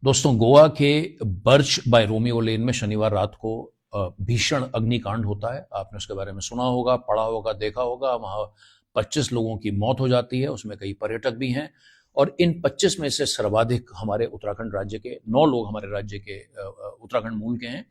दोस्तों, गोवा के Birch by Romeo Lane में शनिवार रात को भीषण अग्निकांड होता है। आपने उसके बारे में सुना होगा, पढ़ा होगा, देखा होगा। वहां 25 लोगों की मौत हो जाती है, उसमें कई पर्यटक भी हैं और इन 25 में से सर्वाधिक हमारे उत्तराखंड राज्य के 9 लोग हमारे राज्य के उत्तराखंड मूल के हैं।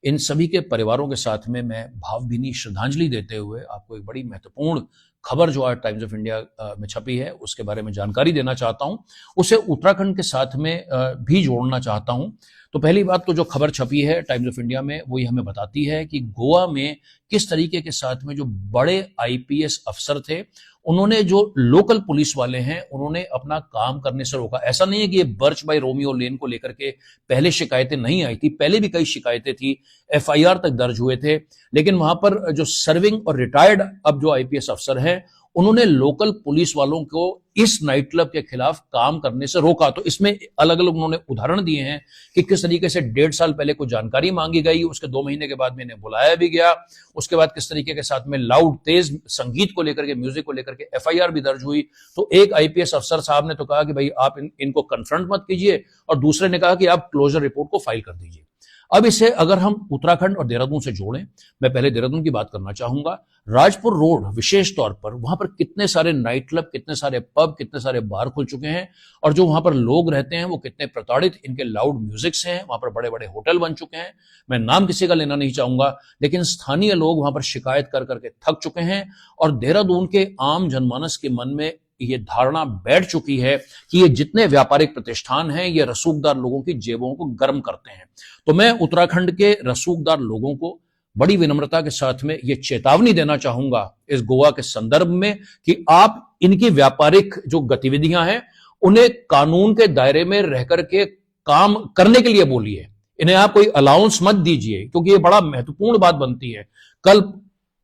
इन सभी के परिवारों के साथ में मैं भावभीनी श्रद्धांजलि देते हुए आपको एक बड़ी महत्वपूर्ण खबर जो आज टाइम्स ऑफ इंडिया में छपी है उसके बारे में जानकारी देना चाहता हूं, उसे उत्तराखंड के साथ में भी जोड़ना चाहता हूं। तो पहली बात तो जो खबर छपी है टाइम्स ऑफ इंडिया में वो ये हमें बताती है कि गोवा में किस तरीके के साथ में जो बड़े आईपीएस अफसर थे उन्होंने जो लोकल पुलिस वाले हैं उन्होंने अपना काम करने से रोका। ऐसा नहीं है कि ये बर्च बाय रोमियो लेन को लेकर के पहले शिकायतें नहीं आई थी, पहले भी कई शिकायतें थी, एफआईआर तक दर्ज हुए थे, लेकिन वहां पर जो सर्विंग और रिटायर्ड अब जो आईपीएस अफसर हैं उन्होंने लोकल पुलिस वालों को इस नाइट क्लब के खिलाफ काम करने से रोका। तो इसमें अलग अलग उन्होंने उदाहरण दिए हैं कि किस तरीके से 1.5 साल पहले कुछ जानकारी मांगी गई, उसके 2 महीने के बाद में इन्हें बुलाया भी गया। उसके बाद किस तरीके के साथ में लाउड तेज संगीत को लेकर के, म्यूजिक को लेकर के एफआईआर भी दर्ज हुई। तो एक आईपीएस अफसर साहब ने तो कहा कि भाई आप इनको कन्फ्रंट मत कीजिए, और दूसरे ने कहा कि आप क्लोजर रिपोर्ट को फाइल कर दीजिए। अब इसे अगर हम उत्तराखंड और देहरादून से जोड़ें, मैं पहले देहरादून की बात करना चाहूंगा। राजपुर रोड विशेष तौर पर वहां पर कितने सारे नाइट क्लब, कितने सारे पब, कितने सारे बार खुल चुके हैं, और जो वहां पर लोग रहते हैं वो कितने प्रताड़ित इनके लाउड म्यूजिक से हैं। वहां पर बड़े बड़े होटल बन चुके हैं, मैं नाम किसी का लेना नहीं चाहूंगा, लेकिन स्थानीय लोग वहां पर शिकायत कर करके थक चुके हैं। और देहरादून के आम जनमानस के मन में ये धारणा बैठ चुकी है कि ये जितने व्यापारिक प्रतिष्ठान हैं ये रसूखदार लोगों की जेबों को गर्म करते हैं। तो मैं उत्तराखंड के रसूखदार लोगों को बड़ी विनम्रता के साथ में ये चेतावनी देना चाहूंगा इस गोवा के संदर्भ में कि आप इनकी व्यापारिक जो गतिविधियां हैं उन्हें कानून के दायरे में रह करके काम करने के लिए बोलिए। इन्हें आप कोई अलाउंस मत दीजिए, क्योंकि ये बड़ा महत्वपूर्ण बात बनती है। कल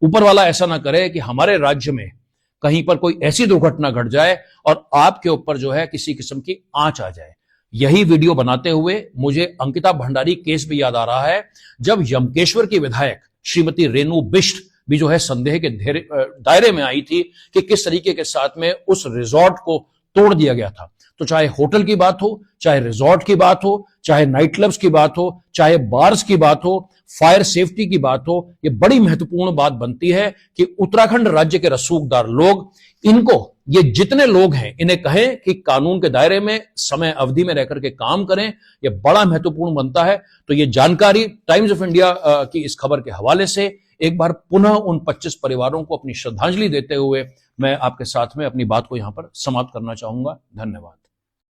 ऊपर वाला ऐसा ना करे कि हमारे राज्य में कहीं पर कोई ऐसी दुर्घटना घट जाए और आपके ऊपर जो है किसी किस्म की आंच आ जाए। यही वीडियो बनाते हुए मुझे अंकिता भंडारी केस भी याद आ रहा है, जब यमकेश्वर की विधायक श्रीमती रेणु बिष्ट भी जो है संदेह के दायरे में आई थी कि किस तरीके के साथ में उस रिजॉर्ट को तोड़ दिया गया था। तो चाहे होटल की बात हो, चाहे रिजॉर्ट की बात हो, चाहे नाइट क्लब्स की बात हो, चाहे बार्स की बात हो, फायर सेफ्टी की बात हो, ये बड़ी महत्वपूर्ण बात बनती है कि उत्तराखंड राज्य के रसूखदार लोग, इनको ये जितने लोग हैं इन्हें कहें कि कानून के दायरे में समय अवधि में रहकर के काम करें। ये बड़ा महत्वपूर्ण बनता है। तो ये जानकारी टाइम्स ऑफ इंडिया की इस खबर के हवाले से एक बार पुनः उन 25 परिवारों को अपनी श्रद्धांजलि देते हुए मैं आपके साथ में अपनी बात को यहां पर समाप्त करना चाहूंगा। धन्यवाद।